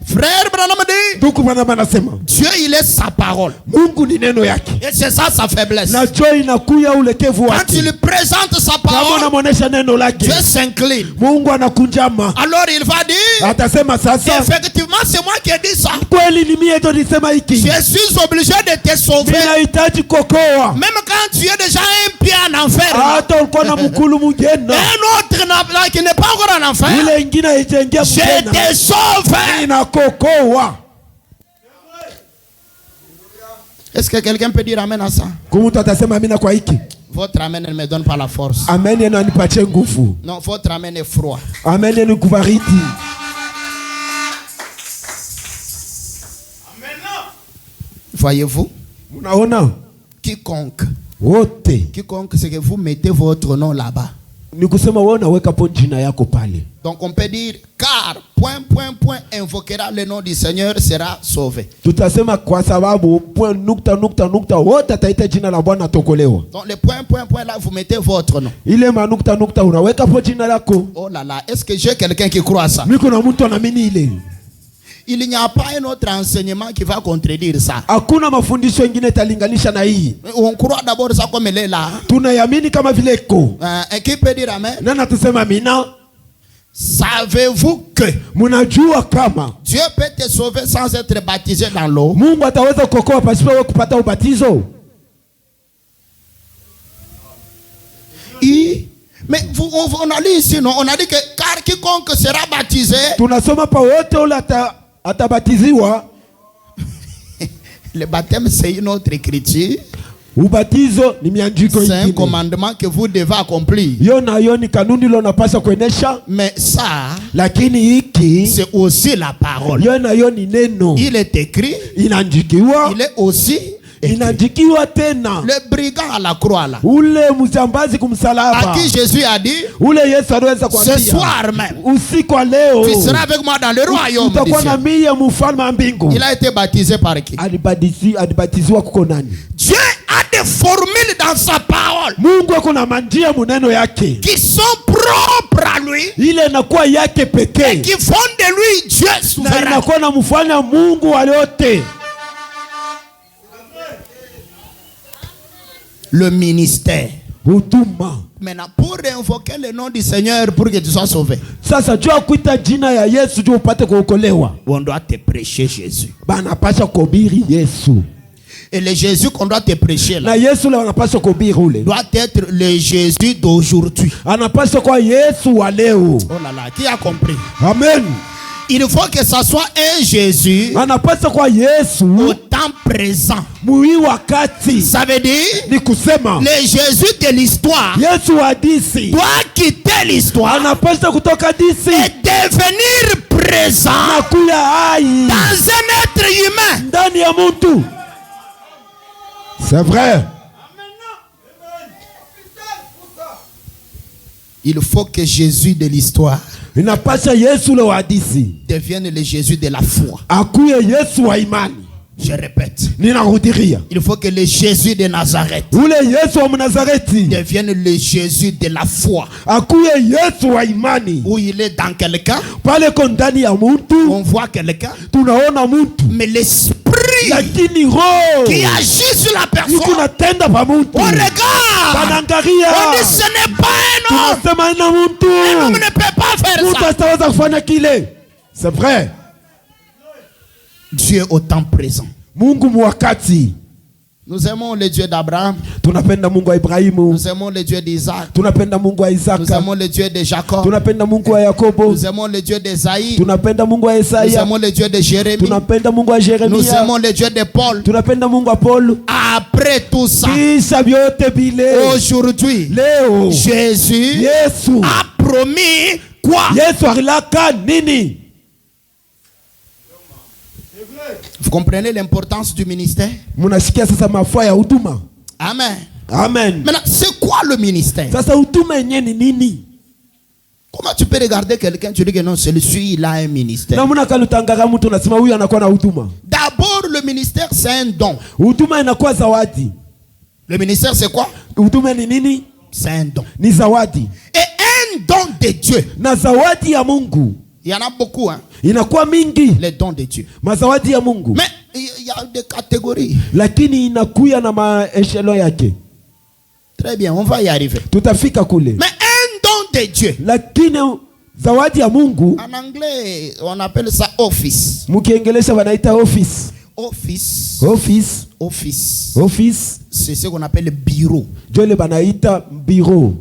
Frère Branham dit, Dieu il est sa parole. Et c'est ça sa faiblesse. Quand il présente sa parole, Dieu s'incline. Alors il va dire, effectivement c'est moi qui ai dit ça. Je suis obligé de te sauver. Même quand tu es déjà un pied en enfer. Un autre qui n'est pas encore en enfer. Je te sauve. Est-ce que quelqu'un peut dire amen à ça? Votre amen ne me donne pas la force. Non, votre amen est froid. Voyez-vous? Quiconque, c'est que vous mettez votre nom là-bas. Donc on peut dire, car, invoquera le nom du Seigneur, sera sauvé. Donc le là, vous mettez votre nom. Oh là là, est-ce que j'ai quelqu'un qui croit à ça? Il n'y a pas un autre enseignement qui va contredire ça. On croit d'abord ça comme elle est là. Qui peut dire amen? Savez-vous que Dieu peut te sauver sans être baptisé dans l'eau? Mais on a lu ici, non? On a dit que car quiconque sera baptisé. Le baptême c'est une autre écriture. C'est un commandement que vous devez accomplir. Mais ça, c'est aussi la parole. Il est écrit. Il est aussi le brigand à la croix là, à qui Jésus a dit, ce soir même, tu seras avec moi dans le royaume des cieux. Il a été baptisé par qui? Dieu a des formules dans sa parole qui sont propres à lui et qui font de lui Dieu souverain. Le ministère. Maintenant, pour invoquer le nom du Seigneur pour que tu sois sauvé, on doit te prêcher Jésus. Et le Jésus qu'on doit te prêcher là doit être le Jésus d'aujourd'hui. Oh là là, qui a compris? Amen. Il faut que ça soit un Jésus au temps présent. Ça veut dire le Jésus de l'histoire doit quitter l'histoire et devenir présent dans un être humain. C'est vrai. Il faut que Jésus de l'histoire devienne le Jésus de la foi. Je répète. Il faut que le Jésus de Nazareth devienne le Jésus de la foi. Où il est dans quelqu'un, on voit quelqu'un, mais l'esprit qui agit sur la personne, on regarde, on dit ce n'est pas un homme. Un homme ne peut pas faire ça. C'est vrai. Dieu au temps présent. Nous aimons le Dieu d'Abraham. Nous aimons le Dieu d'Isaac. Nous aimons le Dieu de Jacob. Nous aimons le Dieu d'Esaïe. Nous aimons le Dieu de Jérémie. Nous aimons le Dieu de Paul. Après tout ça, aujourd'hui, Jésus a promis quoi? Vous comprenez l'importance du ministère? Amen. Maintenant, c'est quoi le ministère? Comment tu peux regarder quelqu'un, tu dis que non, celui-ci, il a un ministère. D'abord, le ministère, c'est un don. Le ministère, c'est quoi? C'est un don. Et un don de Dieu Il y en a beaucoup, hein. Inakuwa mingi. Les dons de Dieu. Mazawadi ya Mungu. Mais il y a des catégories. Lakini inakuya na maeshelo yake. Très bien, on va y arriver. Tutafika kule. Mais un don de Dieu. Lakini zawadi ya Mungu. En anglais, on appelle ça office. Mukiingelesha wanaita office. Office. Office. Office. Office. C'est ce qu'on appelle bureau. Jole banaita bureau.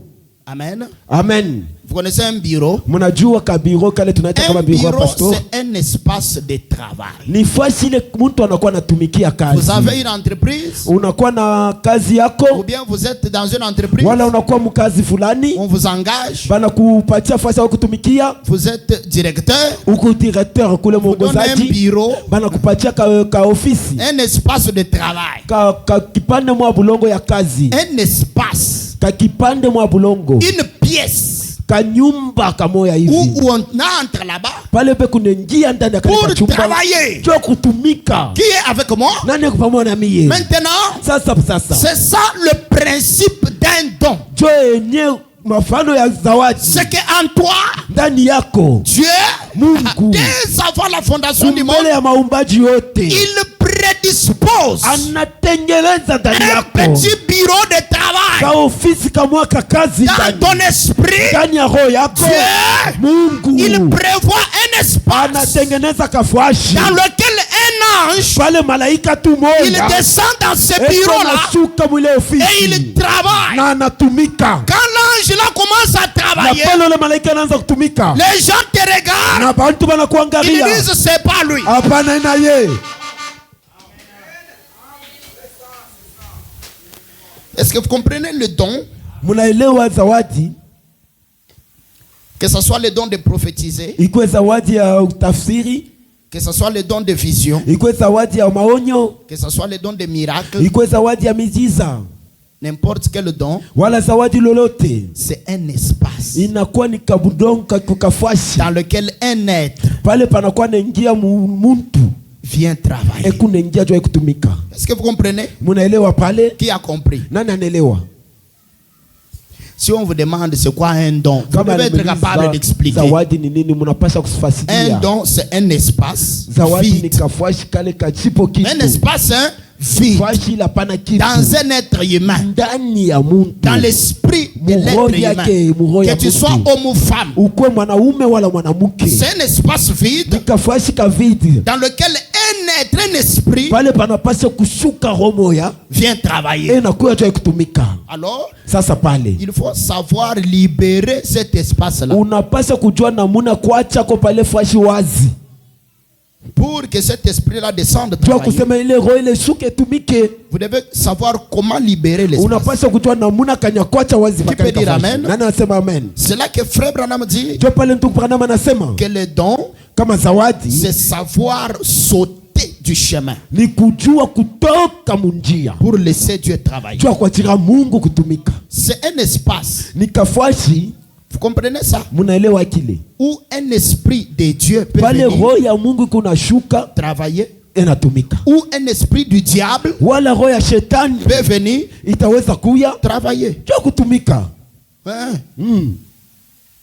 Amen. Amen. Vous connaissez un bureau? Munajua ka bureau kale tunaita kama bureau ya pastor. C'est un espace de travail. Ni fasi ile mtu anakuwa anatumikia kazi. Vous avez une entreprise? Unakuwa na kazi yako. Ou bien vous êtes dans une entreprise? Wala unakuwa mkazi fulani. On vous engage. Bana kupatia fasi ya kutumikia. Vous êtes directeur. Uko directeur kule mwongozaji. Un bureau. Bana kupatia ka ofisi. Un espace de travail. Ka kipande mwa bulongo ya kazi. Un espace. Ka kipande mwa bulongo. Une pièce. Kanyumba kamoya hivi. Où on entre là-bas. Pale pe kunengia ndani ya kale chumba. Pour travailler. Cho kutumika. Qui est avec moi? Nani kwa pamoja na mimi? Maintenant. Sasa. C'est ça le principe d'un don. Jo yenye mafano ya zawadi. C'est que en toi. Ndani yako. Dieu. Mungu. Dès avant la fondation du monde. Mbele ya maumbaji yote. Il prédispose. Anatengeneza ndani yako. Un petit bureau de travail. Ka ofisi kama kazi dans ton esprit. Ndani ya roho yako. Mungu. Il prévoit un espace. Anatengeneza kafashi. Dans lequel un ange. Pale malaika tu moja. Il descend dans ce bureau là. Et il travaille. Na anatumika. Quand l'ange là commence à travailler. Na pale le malaika anaanza kutumika. Les gens te regardent. Na bantu banakuangalia. Ils disent c'est pas lui. Hapana na yeye. Est-ce que vous comprenez le don? Munaelewa zawadi? Que ce soit le don de prophétiser. Ikuwe zawadi ya utafsiri. Que ce soit le don de vision. Ikuwe zawadi ya maonyo. Que ce soit le don de miracle. Ikuwe zawadi ya miujiza. N'importe quel don. Wala zawadi lolote. C'est un espace. Inakuwa ni kabudongo kafashi. Dans lequel un être. Pale panakuwa naingia muntu. Vient travailler. Est-ce que vous comprenez? Qui a compris? Si on vous demande c'est quoi un don, vous devez être capable d'expliquer. Un don, c'est un espace vide. Un espace vide dans un être humain, dans l'esprit de l'être humain, que tu sois homme ou femme. C'est un espace vide dans lequel un esprit vient travailler. Alors, il faut savoir libérer cet espace-là. Pour que cet esprit-là descende travailler, vous devez savoir comment libérer l'espace. Qui peut dire amen? C'est là que Frère Branham dit que le don, c'est savoir sauter du chemin pour laisser Dieu travailler. C'est un espace. Vous comprenez ça? Où un esprit de Dieu peut venir travailler. Où un esprit du diable peut venir travailler.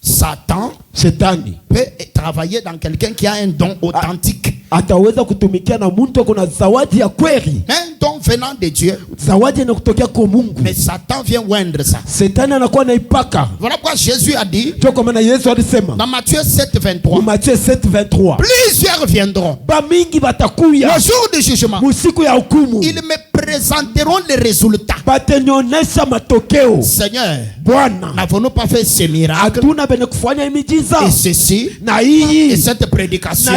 Satan peut travailler dans quelqu'un qui a un don authentique. Un don venant de Dieu. Mais Satan vient oindre ça. Voilà pourquoi Jésus a dit dans Matthieu 7:23, plusieurs viendrons le jour du jugement. Ils me présenteront les résultats. Seigneur, n'avons-nous pas fait ces miracles et ceci et cette prédication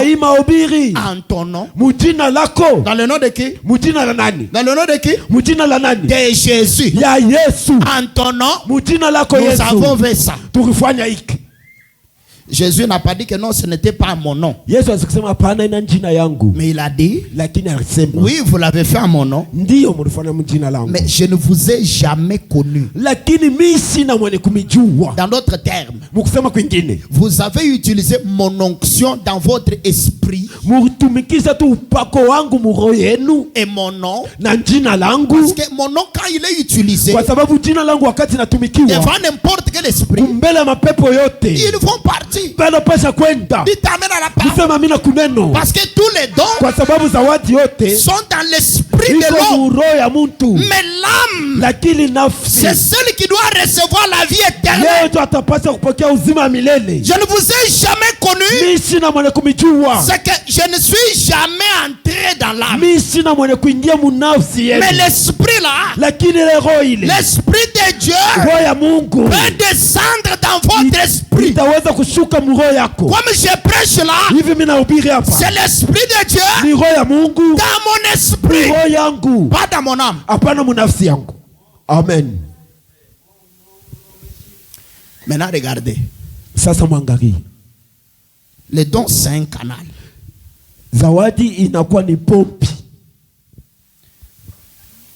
en ton nom? Dans le nom de qui? Dans le nom de qui? De Jésus. En ton nom, nous avons fait ça. Jésus n'a pas dit que non, ce n'était pas mon nom. Mais il a dit, oui, vous l'avez fait à mon nom, mais je ne vous ai jamais connu. Dans d'autres termes, vous avez utilisé mon onction dans votre esprit et mon nom, parce que mon nom, quand il est utilisé devant n'importe quel esprit, ils vont partir oui. Dis amen à la parole. Parce que tous les dons sont dans l'esprit de l'homme. Mais l'âme, c'est celle qui doit recevoir la vie éternelle. Je ne vous ai jamais connu. C'est que je ne suis jamais entré dans l'âme. Mais l'esprit là, l'esprit de Dieu peut descendre dans votre esprit. Comme je prêche là, c'est l'esprit de Dieu dans mon esprit, pas dans mon âme. Amen. Maintenant regardez. Les dons, c'est un canal. Zawadi inakuwa ni pompi.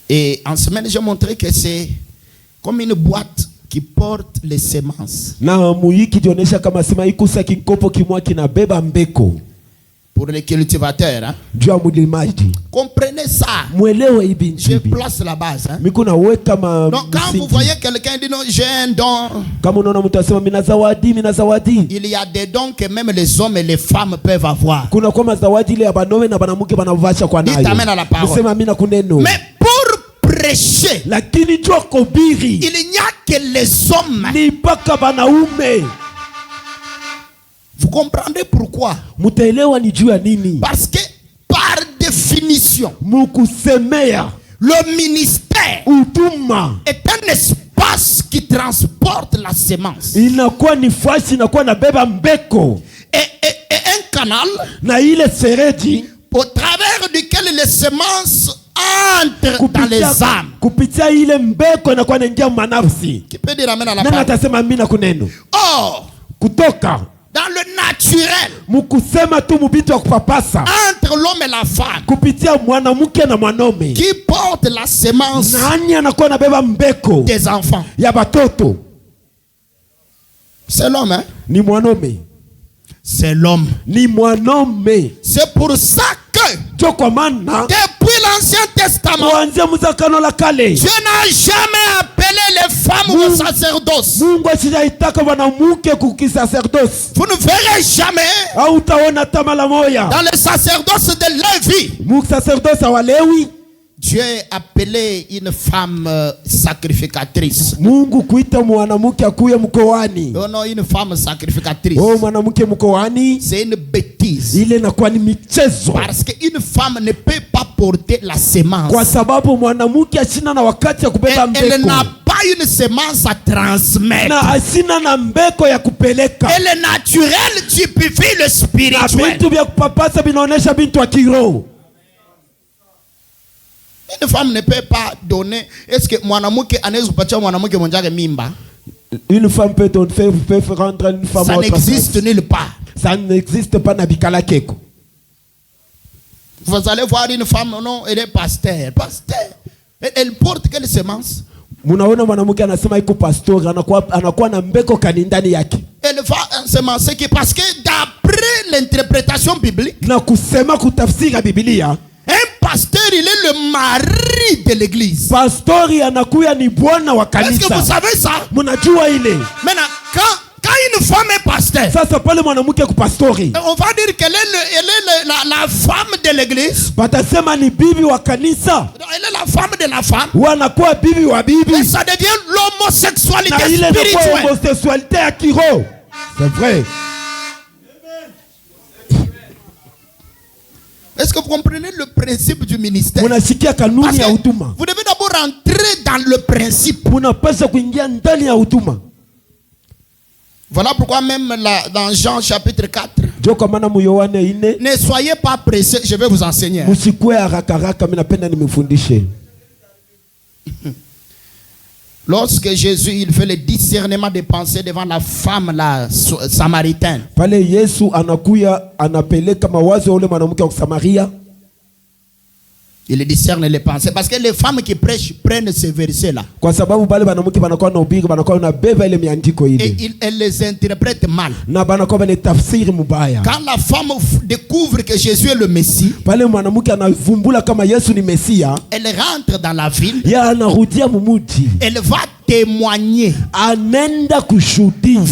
Et en semaine, j'ai montré que c'est comme une boîte qui porte les semences. Na muiki dionesha kama sema ikusa kinkopo kimwa kinabeba mbeko. Pour les cultivateurs, hein? Comprenez ça. Je place la base. Hein? Donc quand vous voyez quelqu'un dire non, j'ai un don, il y a des dons que même les hommes et les femmes peuvent avoir. Dites amen à la parole. Mais pour prêcher, il n'y a que les hommes. Vous comprendrez pourquoi? Parce que par définition, le ministère est un espace qui transporte la semence. Et un canal au travers duquel les semences entrent dans les âmes. Qui peut dire amen à la parole? Or, dans le naturel, entre l'homme et la femme, qui porte la semence des enfants, c'est l'homme, hein? C'est l'homme. C'est pour ça que depuis l'Ancien Testament, Dieu n'a jamais appelé les femmes au sacerdoce. Vous ne verrez jamais dans le sacerdoce de Lévi Dieu appelait une femme sacrificatrice. Oh non, une femme sacrificatrice. C'est une bêtise. Parce qu'une femme ne peut pas porter la semence. Elle n'a pas une semence à transmettre. Et le naturel typifie le spirituel. Une femme ne peut pas donner. Est-ce que une femme peut rendre une femme? Ça n'existe nulle part. Ça n'existe pas na bikala keko. Vous allez voir une femme, non, elle est pasteur. Elle porte quelle semence? Elle va semencer parce que d'après l'interprétation biblique, un pasteur, il est le mari de l'église. Est-ce que vous savez ça? Maintenant, quand une femme est pasteur, on va dire qu'elle est la femme de l'église. Elle est la femme de la femme. Et ça devient l'homosexualité spirituelle. C'est vrai. Est-ce que vous comprenez le principe du ministère? Vous devez d'abord rentrer dans le principe. Voilà pourquoi même dans Jean chapitre 4, ne soyez pas pressés, je vais vous enseigner. Lorsque Jésus il fait le discernement des pensées devant la femme la samaritaine, Il discerne les pensées. Parce que les femmes qui prêchent prennent ces versets-là. Et elles les interprètent mal. Quand la femme découvre que Jésus est le Messie, elle rentre dans la ville. Elle va témoigner.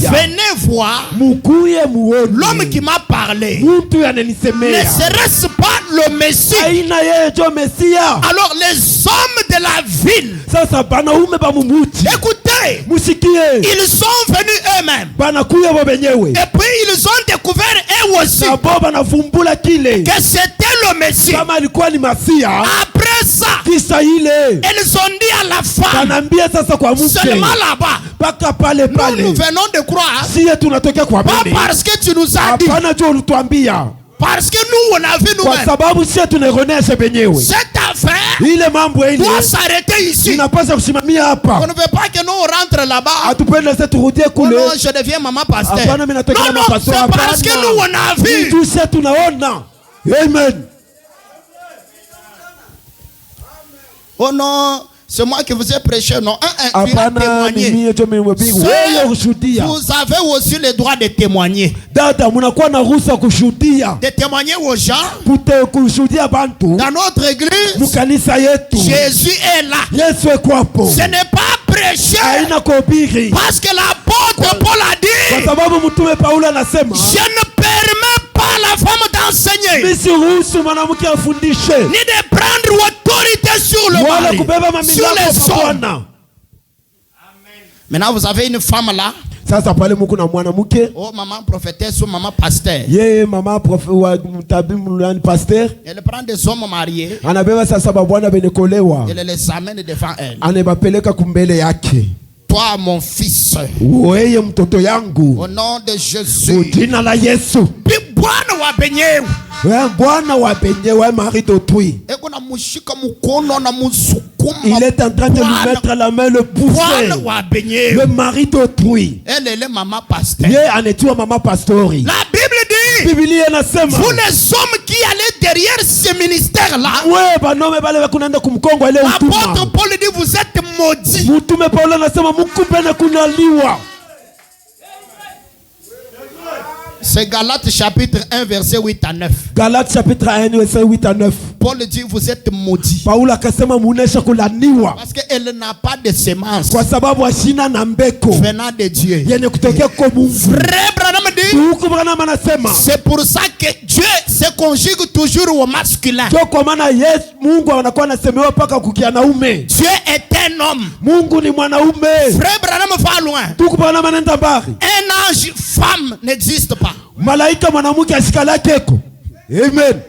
Venez voir l'homme qui m'a parlé. Ne serait-ce pas le Messie? Alors les hommes de la ville, écoutez, ils sont venus eux-mêmes. Et puis ils ont découvert eux aussi que c'était le Messie. Après ça, ils ont dit à la femme, seulement là-bas, nous venons de croire, pas parce que tu nous as dit, parce que nous on a vu nous-mêmes. Cette affaire doit s'arrêter ici. On ne veut pas que nous on rentre là-bas. Oh non, je deviens maman pasteur. Non, c'est parce que nous on a vu. Amen. Oh non, c'est moi qui vous ai prêché, non? Tu as témoigné. Vous avez aussi le droit de témoigner. De témoigner aux gens. Dans notre église, Jésus est là. Ce n'est pas prêcher. Parce que l'apôtre Paul a dit, je ne permets pas la femme d'enseigner, ni de prendre autorité sur le mari, sur les hommes. Maintenant vous avez une femme là. Oh, maman prophétesse ou maman pasteur. Elle prend des hommes mariés. Elle les amène devant elle. Toi mon fils, au nom de Jésus, il est en train de lui mettre à la main le bouffet, le mari d'autrui. Elle est maman pasteur. La Bible dit, vous les hommes qui allez derrière ce ministère là, l'apôtre Paul dit, vous êtes maudits. C'est Galates chapitre 1 verset 8 à 9. Galates chapitre 1 verset 8 à 9. Paul dit, vous êtes maudits. Parce qu'elle n'a pas de semence venant de Dieu. Frère Branham dit, c'est pour ça que Dieu se conjugue toujours au masculin. Dieu est un homme. Frère Branham va loin. Un ange femme n'existe pas. Amen.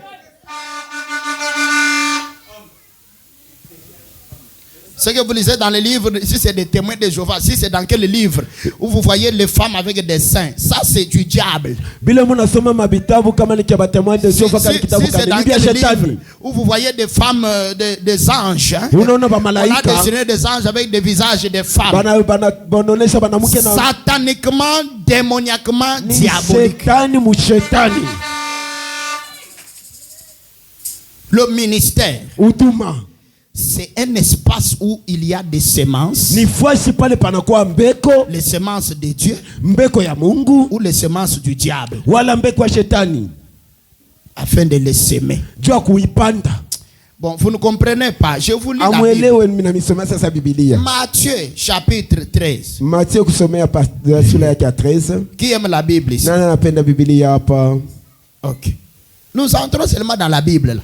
Ce que vous lisez dans les livres, si c'est des témoins de Jéhovah, si c'est dans quel livre où vous voyez les femmes avec des seins, ça c'est du diable. Si c'est dans quel livre où vous voyez des femmes, des anges, hein? On a dessiné des anges avec des visages de femmes. Sataniquement, démoniaquement, diabolique. Le ministère, c'est un espace où il y a des semences. Les semences de Dieu ou les semences du diable. Afin de les semer. Bon, vous ne comprenez pas. Je vous lis la Bible. Matthieu chapitre 13. Qui aime la Bible ici? Ok. Nous entrons seulement dans la Bible.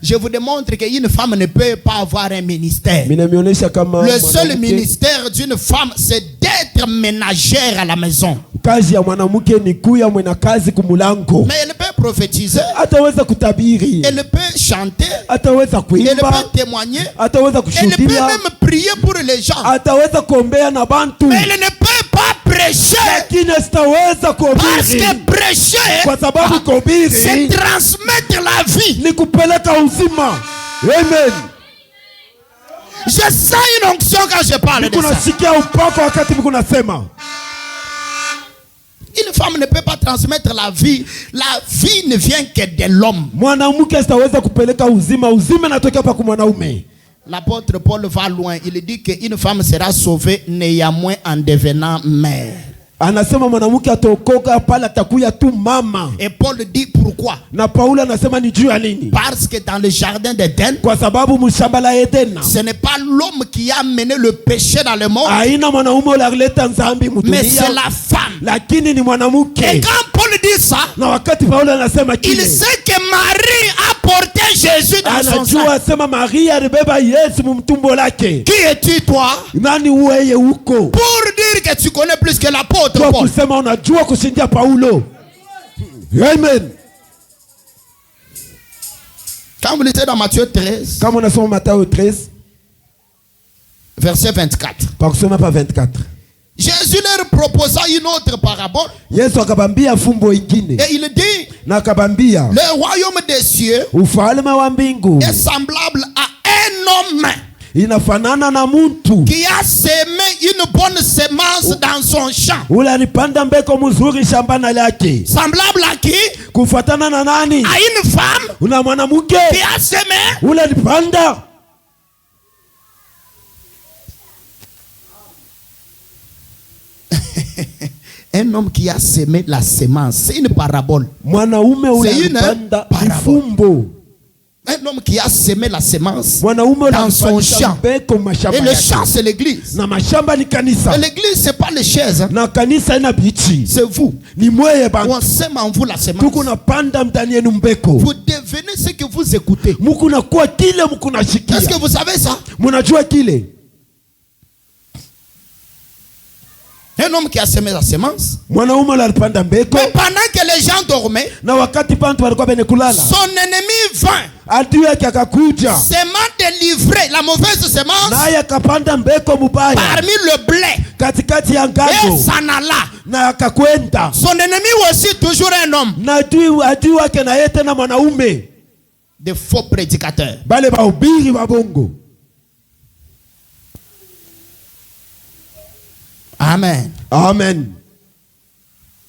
Je vous démontre qu'une femme ne peut pas avoir un ministère. Le seul ministère d'une femme, c'est d'être ménagère à la maison. Mais elle peut prophétiser. Elle peut chanter. Elle peut témoigner. Elle peut même prier pour les gens. Mais elle ne peut pas prêcher. Parce que prêcher, c'est transmettre la vie. Amen. Je sens une onction quand je parle de ça. Une femme ne peut pas transmettre la vie. La vie ne vient que de l'homme. L'apôtre Paul va loin. Il dit qu'une femme sera sauvée néanmoins en devenant mère. Anasema mwanamke ataokoka pale atakuya tu mama. Et Paul dit pourquoi? Na Paulo anasema ni juu ya nini? Parce que dans le jardin d'Éden, kwa sababu mshamba la Eden, ce n'est pas l'homme qui a amené le péché dans le monde, aina mwanaume alileta dhambi mdunia, mais c'est la femme. Lakini ni mwanamke. Et quand Paul dit ça, na wakati Paulo anasema kile, il sait que Marie a porté Jésus dans son sein. Anajua sema Maria alibeba Yesu mtumbo lake. Qui es-tu toi? Nani wewe uko? Pour dire que tu connais plus que l'apôtre Paul. Kusema unajua kushindia Paulo. Amen. Quand vous lisez dans Matthieu 13, comme on a son Matthieu 13, verset 24. Par kusoma pa 24. Jésus leur proposa une autre parabole. Yesu akabambia fumbo ingine. Et il dit, na akabambia, le royaume des cieux ufalme wa mbingu est semblable à un homme inafanana na muntu qui a semé une bonne semence dans son champ. Ule alipanda mbeko mzuri shambani lake. Semblable à qui? Kufuatana na nani? À une femme. Una mwanamke qui a semé. Ule alipanda. Un homme qui a semé la semence. C'est une parabole. Mwanaume ule alipanda fumbo. Un homme qui a semé la semence dans son champ. Et le champ, c'est l'église. Et l'église, c'est pas les chaises. C'est vous. On sème en vous la semence. Vous devenez ce que vous écoutez. Est-ce que vous savez ça? Un homme qui a semé la semence. Mais pendant que les gens dormaient, son ennemi vint. Semant délivrer la mauvaise semence parmi le blé. Et s'en alla. Son ennemi aussi toujours un homme. Des faux prédicateurs. Amen. Amen.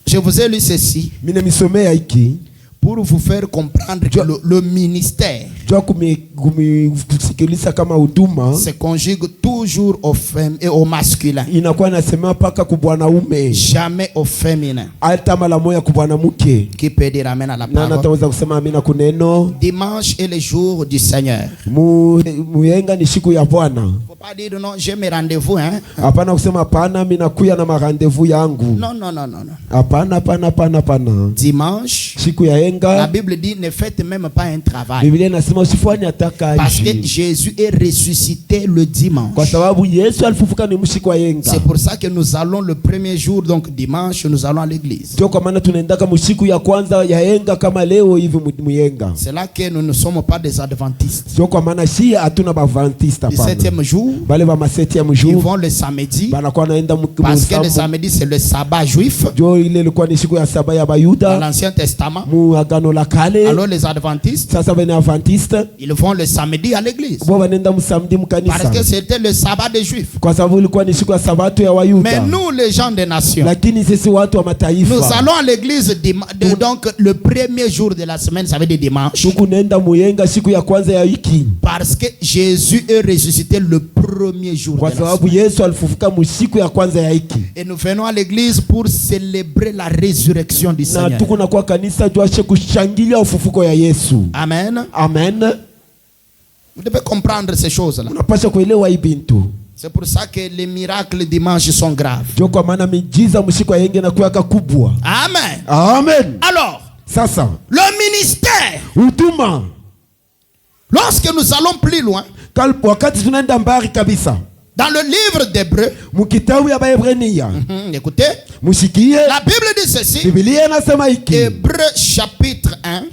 Je vous ai lu ceci pour vous faire comprendre que le ministère se conjugue toujours au féminin et au masculin. Jamais au féminin. Qui peut dire amen à la parole? Dimanche est le jour du Seigneur. Faut pas dire non, j'ai mes rendez-vous, hein? Non. Dimanche, la Bible dit ne faites même pas un travail. Parce que Jésus est ressuscité le dimanche. C'est pour ça que nous allons le premier jour, donc dimanche, nous allons à l'église. C'est là que nous ne sommes pas des adventistes. Le 7e jour, ils vont le samedi. Parce que le samedi c'est le sabbat juif. Dans l'Ancien Testament. Alors les adventistes, ils vont le samedi à l'église. Parce que c'était le sabbat des juifs. Mais nous les gens des nations, nous allons à l'église donc le premier jour de la semaine, ça veut dire dimanche. Parce que Jésus est ressuscité le premier jour de la semaine. Et nous venons à l'église pour célébrer la résurrection du Seigneur. Amen. Amen. Vous devez comprendre ces choses-là. C'est pour ça que les miracles dimanche sont graves. Amen. Amen. Alors, le ministère, lorsque nous allons plus loin, dans le livre d'Hébreux, écoutez, la Bible dit ceci. Hébreux chapitre 1,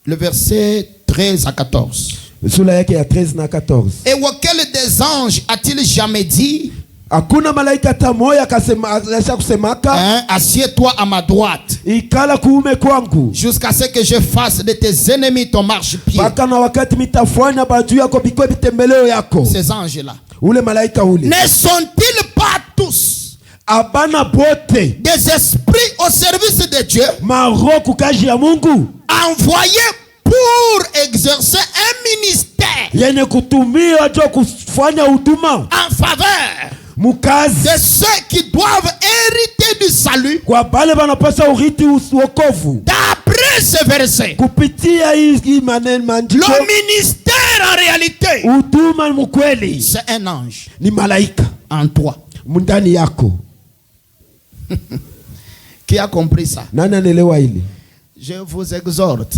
le verset 13 à 14. Et auquel des anges a-t-il jamais dit, assieds-toi à ma droite jusqu'à ce que je fasse de tes ennemis ton marchepied? Ces anges-là, ne sont-ils pas tous abana bote des esprits au service de Dieu, maroku kazi ya Mungu, envoyés pour exercer un ministère yenye kutumia jo kufanya huduma en faveur mukazi de ceux qui doivent hériter du salut. Kwa bale banapasa uriti wokovu. D'après ce verset, kupitia hii maneno maandiko, le ministère en réalité, huduma mkweli, c'est un ange, ni malaika en toi, mundani yako. Qui a compris ça? Nani anaelewa hili? Je vous exhorte,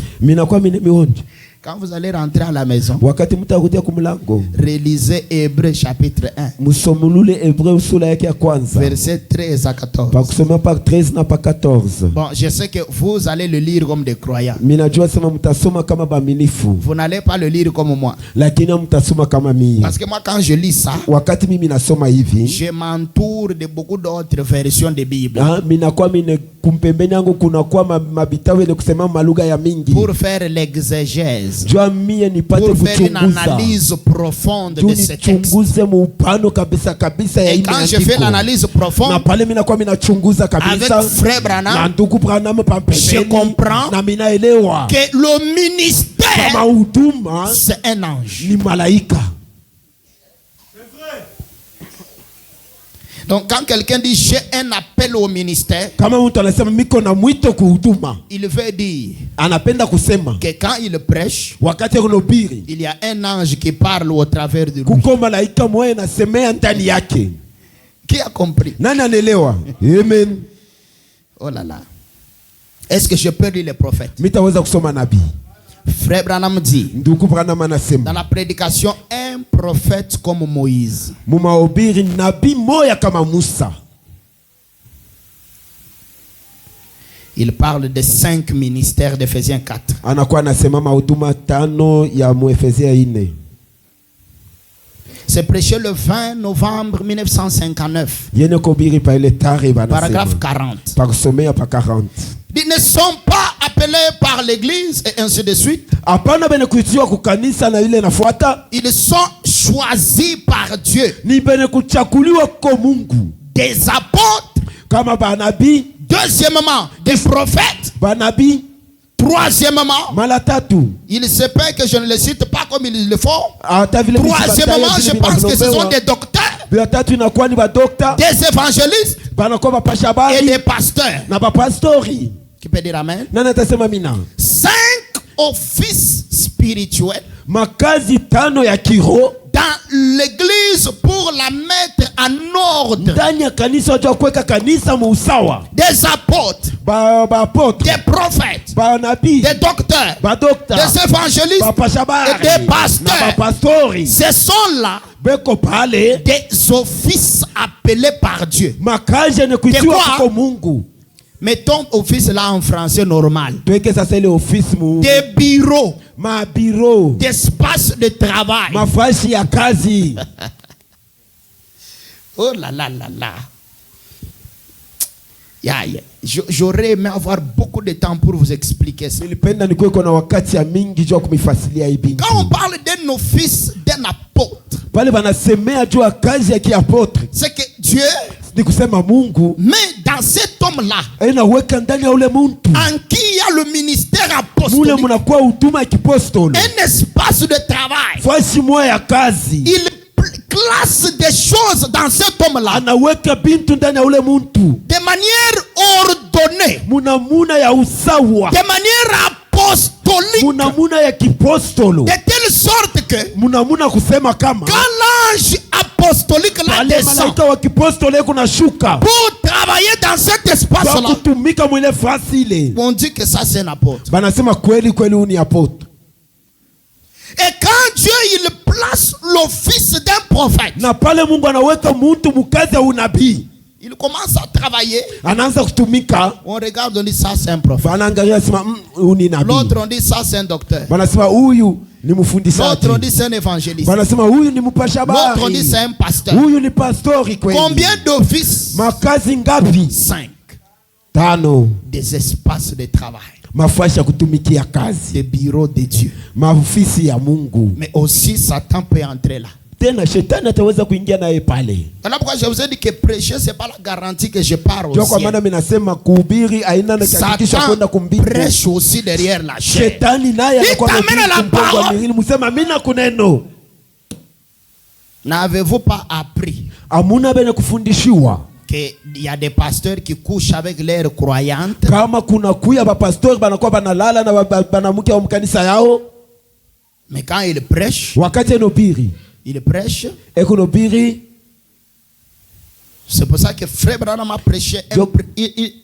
quand vous allez rentrer à la maison, wakati mtakuja kumlango, relisez Hébreux chapitre 1, musomulule Hébreux sura yake ya kwanza, verset 13 à 14. Pakusoma pa 13 na pa 14. Bon, je sais que vous allez le lire comme des croyants. Minajua sema mtasoma kama baaminifu. Vous n'allez pas le lire comme moi. Lakini mtasoma kama mimi. Parce que moi quand je lis ça, wakati mimi nasoma hivi, je m'entoure de beaucoup d'autres versions de Bible. Minakuwa mine kumpembeni yangu kuna kwa mabitabu ile kusema malugha ya mingi. Pour faire l'exégèse. Jua mie nipate pour kuchunguza. faire une analyse profonde de ce texte. Chunguze muupano kabisa kabisa ya et quand je fais l'analyse profonde, na pale mina kwa mina chunguza kabisa avec frère Branham, na ndugu Branham pampeni, je comprends na mina elewa que le ministère kama huduma c'est un ange, ni malaika. Donc quand quelqu'un dit j'ai un appel au ministère, kama mtu anasema miko na mwito kuhuduma, il veut dire anapenda kusema que quand il prêche, wakati anahubiri, il y a un ange qui parle au travers de lui. Kuko malaika mmoja anasemea ndani yake. Qui a compris? Nani anaelewa? Amen. Oh là là. Est-ce que je peux lire les prophètes? Mitaweza kusoma nabii. Frère Branham dit dans la prédication un prophète comme Moïse. Mumahubiri nabii moya kama Musa. Il parle de 5 ministères d'Éphésiens 4. Anakuwa anasema mahuduma 5 ya Muefesia 4. C'est prêché le 20 novembre 1959. Paragraphe 40. Ils ne sont pas appelés par l'église et ainsi de suite. Ils sont choisis par Dieu. Des apôtres. Deuxièmement, des prophètes. Troisièmement, il se peut que je ne les cite pas comme il le faut. Troisièmement, je pense que ce sont des docteurs, des évangélistes et des pasteurs. Qui peut dire amen? 5 offices spirituels dans l'église pour la mettre en ordre. Des apôtres, des prophètes, des docteurs, des évangélistes et des pasteurs. Ce sont là des offices appelés par Dieu. Mettons office là en français normal. Des bureaux, d'espace de travail. Oh là là là là. J'aurais aimé avoir beaucoup de temps pour vous expliquer ça. Quand on parle d'un office, d'un apôtre, c'est que Dieu mais dans cet homme-là, en qui il y a le ministère apostolique, un espace de travail, il classe des choses dans cet homme-là de manière ordonnée, de manière apostolique, de telle sorte que quand l'ange apostolique là descend pour travailler dans cet espace-là, on dit que ça c'est un apôtre. Et quand Dieu il place l'office d'un prophète, il commence à travailler. On regarde, on dit ça c'est un prophète. L'autre on dit ça c'est un docteur. L'autre on dit c'est un évangéliste. L'autre on dit c'est un pasteur. Combien d'offices? 5. Des espaces de travail. Des bureaux de Dieu. Mais aussi Satan peut entrer là. tena shetani ataweza kuingia naye pale. Voilà pourquoi je vous ai dit que prêcher c'est pas la garantie que je pars aussi. Kwa maana mimi nasema kuhubiri aina na hakikisha kwenda kumbingu. Prêche aussi derrière la chair. Shetani naye anakuwa mpenzi msema mimi na kuneno. N'avez-vous pas appris? Amuna bene kufundishiwa que il y a des pasteurs qui couchent avec leurs croyantes. Kama kuna kuya ba pasteur banakuwa banalala na banamuke wa mkanisa yao. Mais quand ils prêchent, wakati enobiri il prêche. Ekonobiri. C'est pour ça que Frère Branham a prêché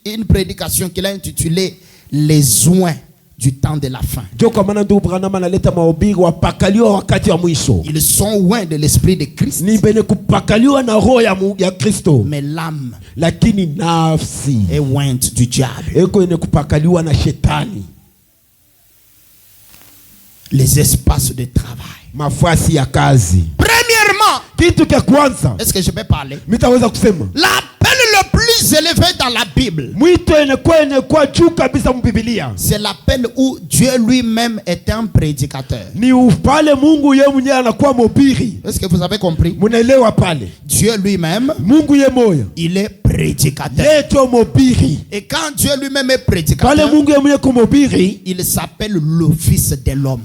une prédication qu'il a intitulée Les oins du temps de la fin. Ils sont oints de l'esprit de Christ. Mais l'âme est ointe du diable. Les espaces de travail. Premièrement, est-ce que je peux parler? L'appel le plus élevé dans la Bible, c'est l'appel où Dieu lui-même est un prédicateur. Est-ce que vous avez compris? Dieu lui-même, il est prédicateur. Et quand Dieu lui-même est prédicateur, il s'appelle le Fils de l'homme.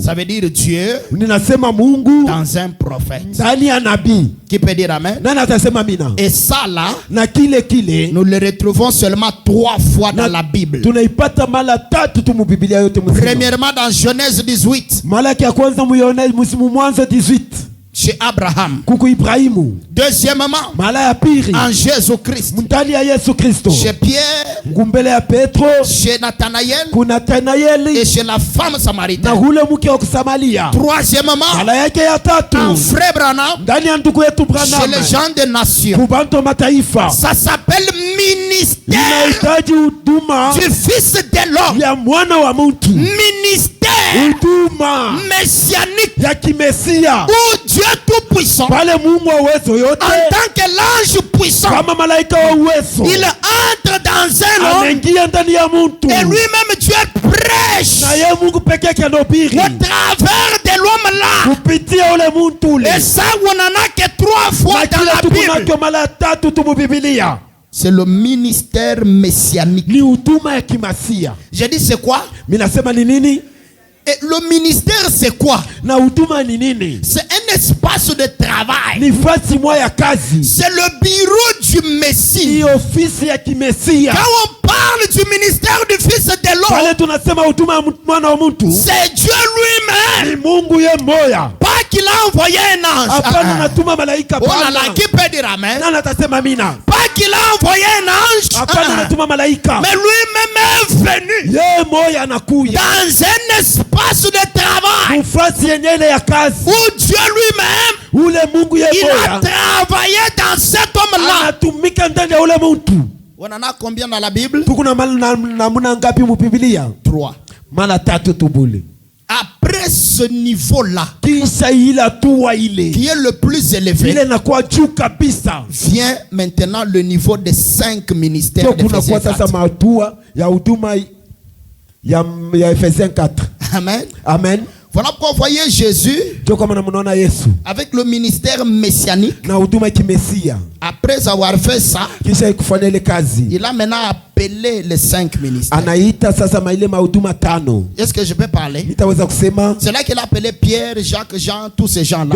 Ça veut dire Dieu dans un prophète. Qui peut dire amen? Et ça là, nous le retrouvons seulement 3 fois dans la Bible. Premièrement dans Genèse 18. Chez Abraham. Deuxièmement, en Jésus-Christ. Chez Pierre, chez Nathanaël et chez la femme samaritaine. Troisièmement, en Frère Branham, chez les gens des nations. Ça s'appelle ministère du Fils de l'homme. Ministère messianique où Dieu tout-puissant, en tant que l'ange puissant, il entre dans un homme et lui-même Dieu prêche au travers de l'homme là. Et ça on en a que 3 fois dans la Bible. C'est le ministère messianique. J'ai dit c'est quoi? Et le ministère c'est quoi? C'est un espace de travail. C'est le bureau du Messie. Quand on parle du ministère du Fils de l'homme, c'est Dieu lui-même. Pas qu'il a envoyé un ange. Oh là là, qui peut dire amen? Pas qu'il a envoyé un ange. Mais lui-même est venu dans un espace de travail où Dieu lui-même il a travaillé dans cet homme-là. On en a combien dans la Bible? 3. Après ce niveau-là, qui est le plus élevé, vient maintenant le niveau des 5 ministères d'Éphésiens 4. Amen. Amen. Voilà pourquoi vous voyez Jésus avec le ministère messianique. Après avoir fait ça, il a maintenant appelé les 5 ministères. Est-ce que je peux parler? C'est là qu'il a appelé Pierre, Jacques, Jean, tous ces gens-là,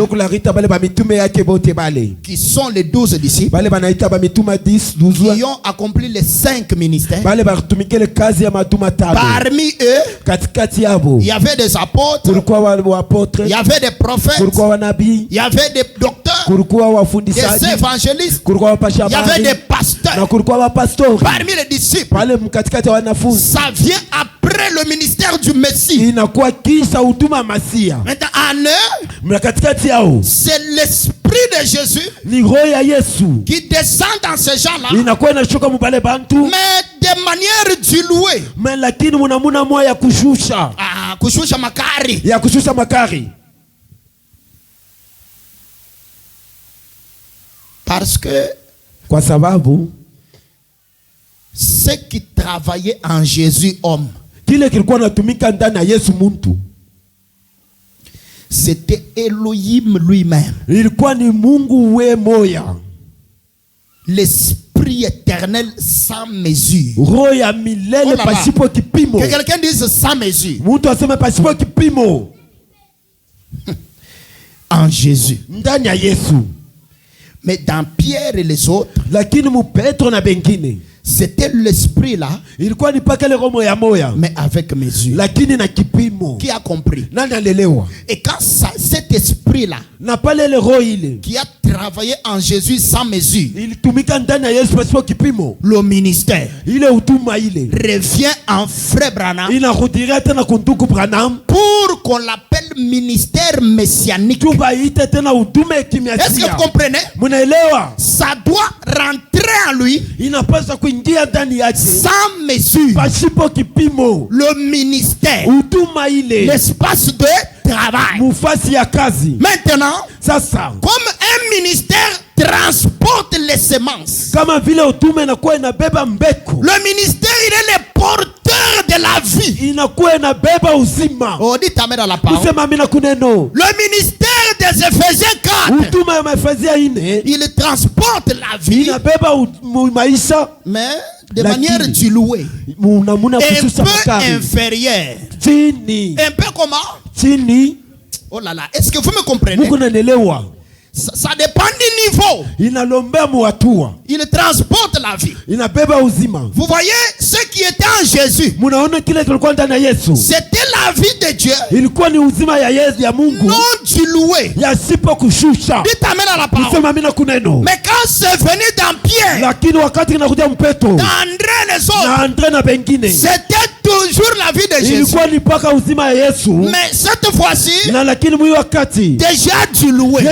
qui sont les 12 disciples, qui ont accompli les 5 ministères. Parmi eux, il y avait des apôtres, il y avait des prophètes, il y avait des docteurs, des évangélistes, il y avait des pasteurs. Parmi les disciples, ça vient après le ministère du Messie. Maintenant en eux, c'est l'esprit de Jésus qui descend dans ces gens-là, mais de manière diluée. Kushusha makari. Parce que ceux qui travaillaient en C'était Elohim lui-même. Ilikuwa ni Mungu we moya. L'esprit éternel sans mesure. Roho ya milele pasipo kipimo. Que quelqu'un dise sans mesure. Mtu aseme pasipo kipimo. En Jésus. Ndani ya Yesu. Mais dans Pierre et les autres, lakini mu Petro na bengine, c'était l'esprit là, ilikuwa ni paka le roho ya moya, mais avec mesure. Lakini na kipimo. Qui a compris? Nani alelewa? Et quand ça, cet esprit là, na pale le roho ile, qui a travaillé en Jésus sans mesure, ilitumika ndani ya Yesu pasipo kipimo, le ministère ile utuma ile revient en frère Branham, inarudilia tena kunduku Branham, pour qu'on l'appelle ministère messianique. Est-ce que vous comprenez? Ça doit rentrer en lui sans mesure. Le ministère, l'espace de travail. Maintenant, comme un ministère transporte les semences, le ministère, il est le porteur de la vie. Oh, dites amen dans la parole. Le ministère des Éphésiens 4, il transporte la vie, mais de manière diluée, un peu inférieure. Un peu comment? Oh là là, est-ce que vous me comprenez? Ça dépend du niveau. Il transporte la vie. Vous voyez ce qui était en Jésus. C'était la vie de Dieu. Non diluée. Dites amen à la parole. Mais quand c'est venu dans Pierre, dans André les autres, c'était toujours la vie de Jésus. Mais cette fois-ci, déjà diluée.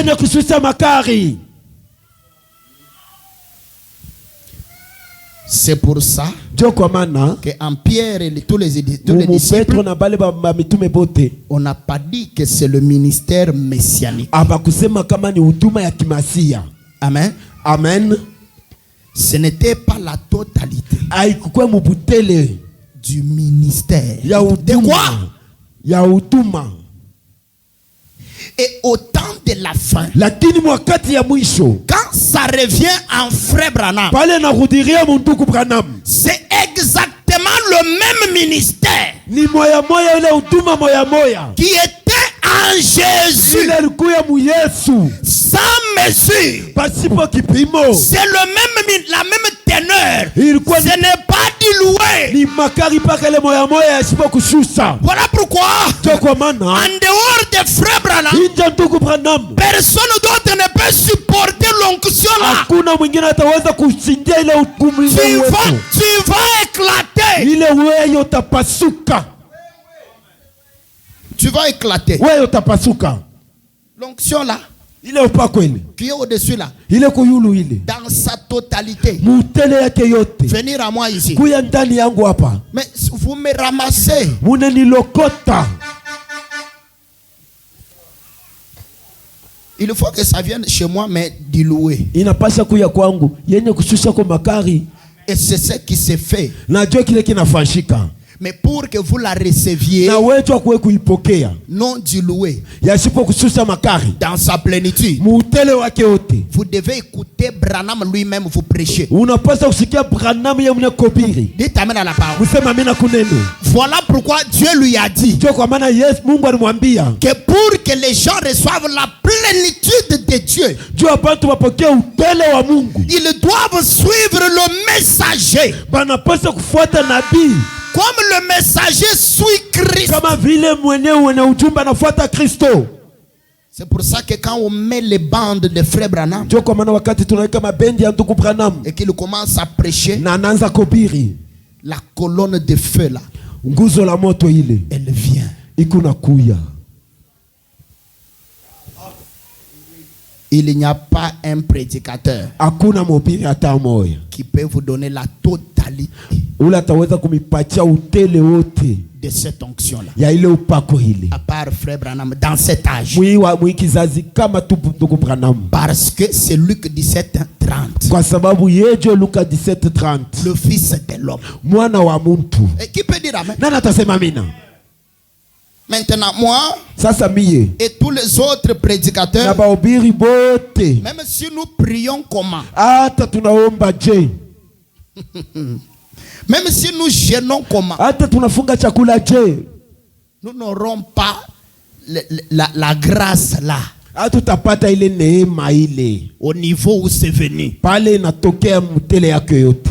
C'est pour ça qu'en Pierre et tous les disciples, on n'a pas dit que c'est le ministère messianique. Amen. Amen. Ce n'était pas la totalité du ministère. De quoi? Et au temps de la fin, quand ça revient en frère Branham, c'est exactement le même ministère qui était en Jésus sans mesure. C'est la même teneur. Ce n'est pas dilué. Voilà pourquoi en dehors des frères Branham, personne d'autre ne peut supporter l'onction là. Tu vas éclater. Tu vas éclater. L'onction là, qui est au-dessus là, dans sa totalité, venir à moi ici. Mais vous me ramassez. Il faut que ça vienne chez moi, mais dilué. Et c'est ce qui s'est fait. Mais pour que vous la receviez non diluée, dans sa plénitude, vous devez écouter Branham lui-même vous prêcher. Dites amen à la parole. Voilà pourquoi Dieu lui a dit que pour que les gens reçoivent la plénitude de Dieu, ils doivent suivre le messager. Comme le messager suit Christ. C'est pour ça que quand on met les bandes de frère Branham et qu'il commence à prêcher, la colonne de feu là, elle vient. Il n'y a pas un prédicateur qui peut vous donner la totalité de cette onction-là. À part frère Branham dans cet âge. Parce que c'est Luc 17:30. Le Fils de l'homme. Et qui peut dire amen? Maintenant, moi sasa mie et tous les autres prédicateurs, na bahubiri bote, même si nous prions comment, hata tunaomba je, même si nous jeûnons comment, hata tunafunga chakula je, nous n'aurons pas la grâce là, hatutapata ile neema ile au niveau où c'est venu. pale inatokea mtele yake yote.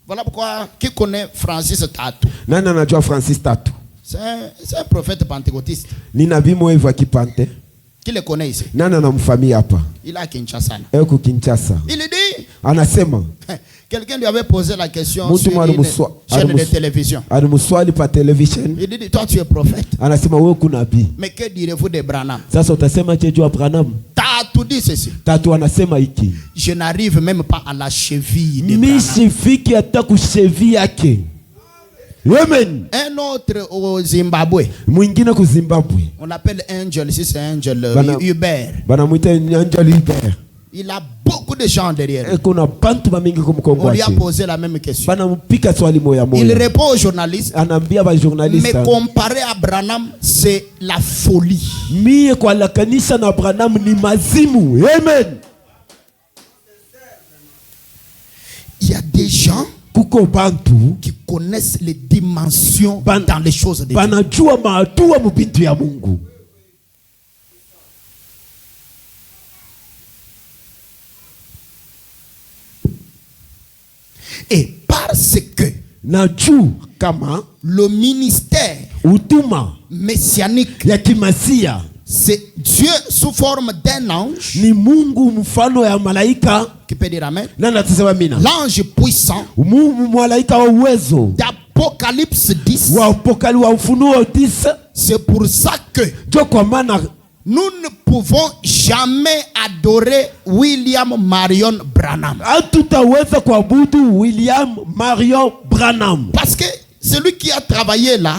Voilà pourquoi, qui connaît Francis Tatu? Nani anajua Francis Tatu? C'est un prophète pentecôtiste. Ni nabii mwevu akipante. Qui le connaît ici? Nani anamfahamu hapa? Il a Kinshasa. Eko Kinshasa. Il dit, anasema quelqu'un lui avait posé la question sur une chaîne de télévision. Alimuswali pa television. Il dit, toi tu es prophète. Anasema wewe kuna nabii. Mais que direz-vous de Branham? Sasa utasema je juu ya Branham? Tatu dit ceci. Tatu anasema hiki. Je n'arrive même pas à la cheville de Branham. Mimi sifiki hata kucheville yake. Amen. Un autre au Zimbabwe. Mwingine ku Zimbabwe. On l'appelle Angel, ici c'est Angel Hubert. Banamuita Angel Hubert. Il a beaucoup de gens derrière. On lui a posé la même question. Il répond aux journalistes. Mais comparé à Branham, c'est la folie. Amen. Il y a des gens qui connaissent les dimensions dans les choses de Dieu. Et parce que le ministère messianique, c'est Dieu sous forme d'un ange, qui peut dire amen, l'ange puissant d'Apocalypse 10. C'est pour ça que nous ne pouvons jamais adorer William Marion Branham. Parce que celui qui a travaillé là,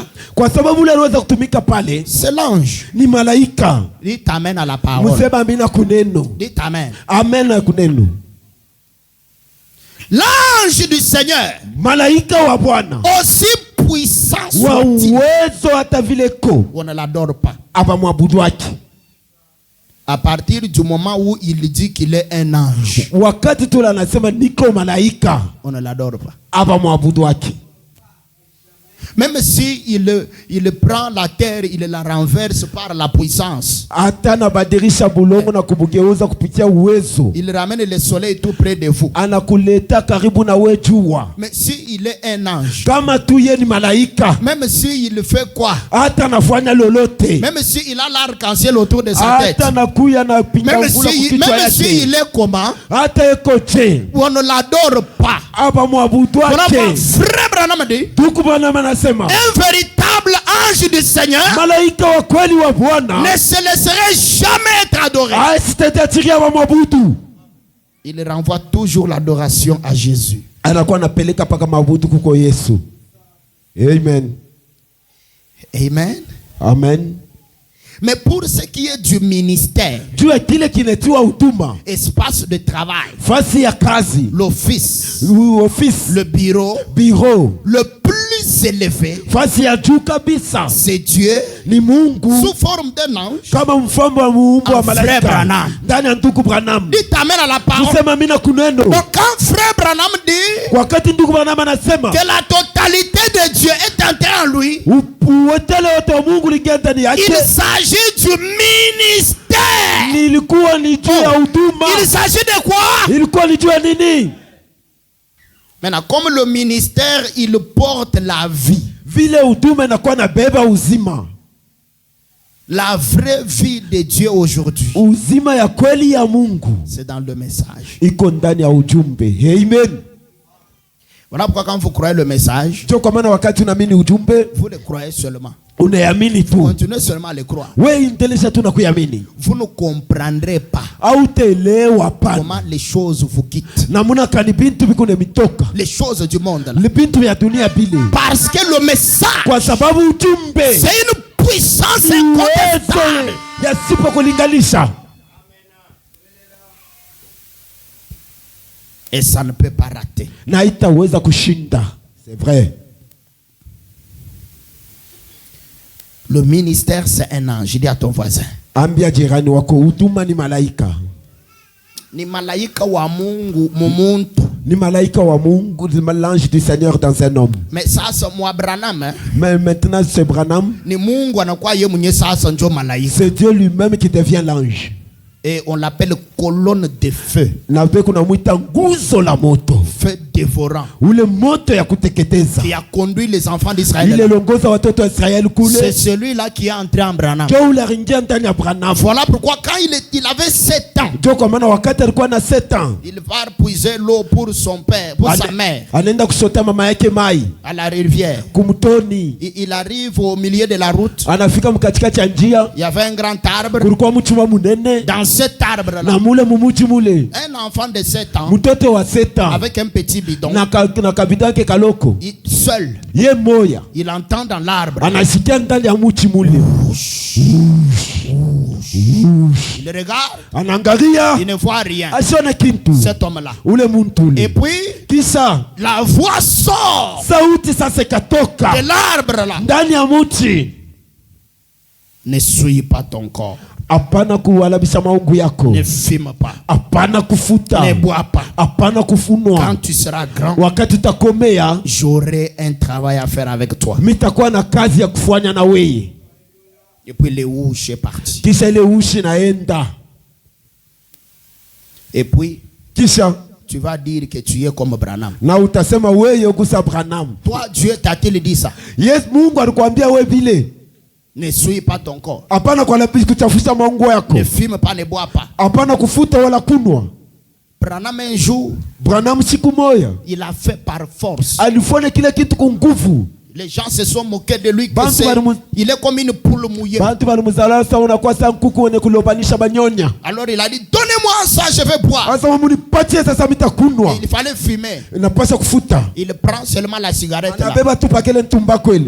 c'est l'ange. Il t'amène à la parole. Il t'amène. L'ange du Seigneur, aussi puissant soit-il, on ne l'adore pas. À partir du moment où il dit qu'il est un ange, on ne l'adore pas. Même si il prend la terre, il la renverse par la puissance. Il ramène le soleil tout près de vous. Mais si il est un ange, même si il fait quoi, même si il a l'arc-en-ciel autour de sa tête, même si il est comment, on ne l'adore pas. Frère Branham dit, un véritable ange du Seigneur ne se laisserait jamais être adoré. Il renvoie toujours l'adoration à Jésus. Amen. Amen. Amen. Mais pour ce qui est du ministère, espace de travail, l'office, le bureau, le plus élevé, c'est Dieu sous forme d'un ange, en frère Branham. Il t'amène à la parole. Donc quand frère Branham dit que la totalité de Dieu est entrée en lui, il s'agit du ministère. Il s'agit de quoi? Maintenant, comme le ministère, il porte la vie. La vraie vie de Dieu aujourd'hui, c'est dans le message. Voilà pourquoi quand vous croyez le message, vous le croyez seulement. Continuez seulement à le croire. Vous ne comprendrez pas comment les choses vous quittent. Les choses du monde là. Parce que le message, c'est une puissance incontestable. Et ça ne peut pas rater. C'est vrai. Le ministère, c'est un ange. Dis à ton voisin. Ambia jirani wako huduma ni malaika. Ni malaika wa Mungu mumuntu. Ni malaika wa Mungu, l'ange du Seigneur dans un homme. Mais ça c'est moi Branham. Hein? Mais maintenant c'est Branham. Ni Mungu anakuwa yeye mwenyewe sasa ndio malaika. C'est Dieu lui-même qui devient l'ange. Et on l'appelle colonne de feu. Feu dévorant. Qui a conduit les enfants d'Israël. C'est celui-là qui est entré en Branham. Voilà pourquoi quand il avait 7 ans, il va puiser l'eau pour son père, pour sa mère. À la rivière. Il arrive au milieu de la route. Il y avait un grand arbre. Dans cet arbre-là, un enfant de 7 ans avec un petit bidon, seul, il entend dans l'arbre. Il regarde, il ne voit rien. Cet homme-là. Et puis, la voix sort de l'arbre-là. Ne souille pas ton corps. Apana kuhalabisha maungu yako. Ne fume pas. Apana kufuta. Ne bois pas. Apana kufunwa. Quand tu seras grand, wakati utakomea, j'aurai un travail à faire avec toi. Mitakuwa na kazi ya kufanya na wewe. Et puis le ouche est parti. Kisha ile ushi naenda. Et puis kisha tu vas dire que tu es comme Branham. Na utasema wewe ukusa Branham. Toi Dieu t'a-t-il dit ça? Yes, Mungu alikwambia wewe vile. Ne souille pas ton corps. Apana kuchafusha maungu yako. Ne fume pas, ne bois pas. Apana kufuta wala kunwa. Branham un jour, Branham siku moja, il a fait par force. Alifanya kile kitu kwa nguvu. Les gens se sont moqués de lui. Il est comme une poule mouillée. Alors il a dit, donnez-moi ça, je vais boire. Il fallait fumer. Il prend seulement la cigarette là.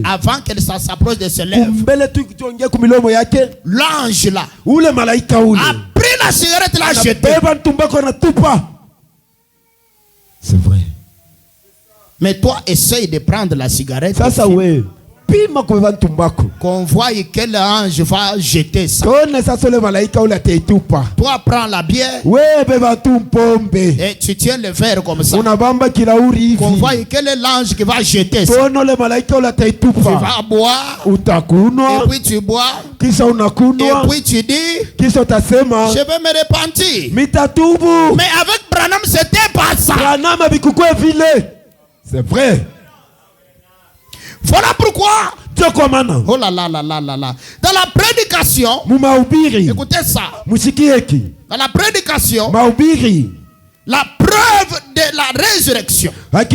Avant qu'elle s'approche de ses lèvres, l'ange là a pris la cigarette là, jeté. C'est vrai. Mais toi, essaye de prendre la cigarette. Qu'on voit quel ange va jeter ça. Toi, prends la bière. Et tu tiens le verre comme ça. Qu'on voit quel est l'ange qui va jeter ça. Tu vas boire. Et puis tu bois. Et puis tu dis, je vais me repentir. Mais avec Branham, c'était pas ça. C'est vrai. Voilà pourquoi. Oh là là là là là là. Dans la prédication, écoutez ça. Dans la prédication, la preuve de la résurrection, la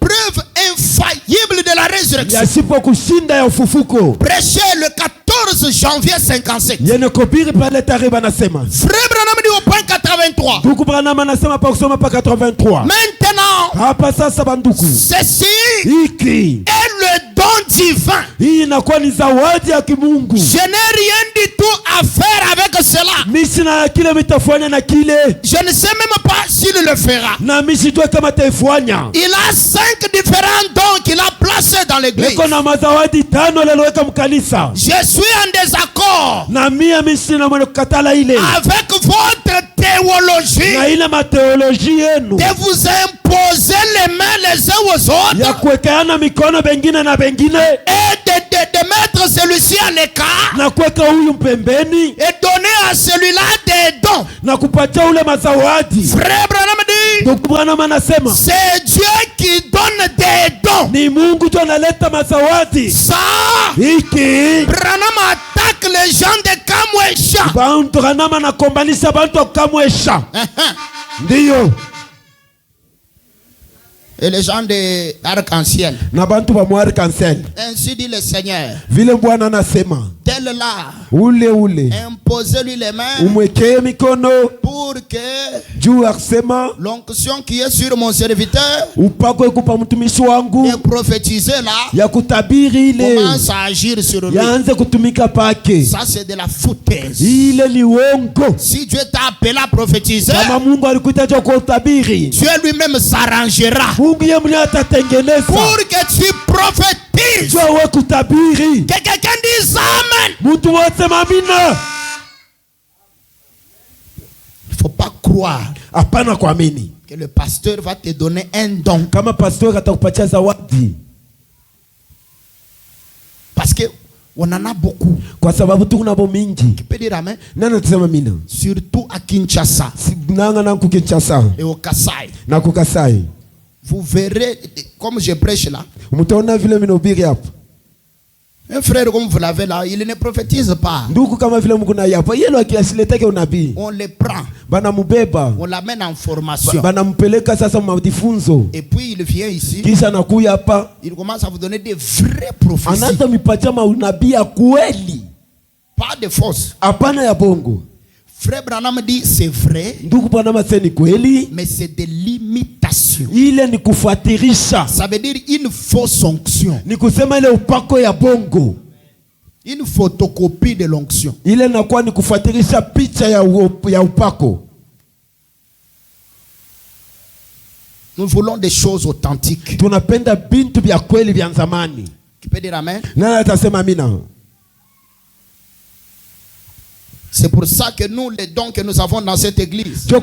preuve infaillible de la résurrection, prêché le 14 janvier 57. Frère Branham dit au point 83. Maintenant, ceci est le don divin. Je n'ai rien du tout à faire avec cela. Je ne sais même pas s'il le fera. Il a 5 différents dons qu'il a placés dans l'église. Je suis en désaccord avec votre théologie de vous imposer les mains les uns aux autres et de mettre celui-ci à l'écart et donner à celui-là des dons. Frère Branham dit, c'est Dieu qui donne des dons. Ça, Branham attaque les gens de Kamwesha. Et les gens de arc-en-ciel. Ainsi dit le Seigneur. Tel là, imposez-lui les mains pour Pour que l'onction qui est sur mon serviteur est prophétisée là, commence à agir sur lui. Ça c'est de la foutaise. Si Dieu t'a appelé à prophétiser, Dieu lui-même s'arrangera pour que tu prophétises. Que quelqu'un dise Amen. Il ne faut pas croire que le pasteur va te donner un don. Parce que on en a beaucoup. Qui peut dire Amen? Surtout à Kinshasa et au Kasaï. Vous verrez, comme je prêche là, un frère comme vous l'avez là, il ne prophétise pas. On le prend, on l'amène en formation. Et puis il vient ici, il commence à vous donner des vraies prophéties. Pas de fausses. Frère Branham dit c'est vrai, mais c'est des limitations. Ça veut dire une fausse onction, une photocopie de l'onction. Nous voulons des choses authentiques. Qui peut dire Amen? C'est pour ça que nous, les dons que nous avons dans cette église, nous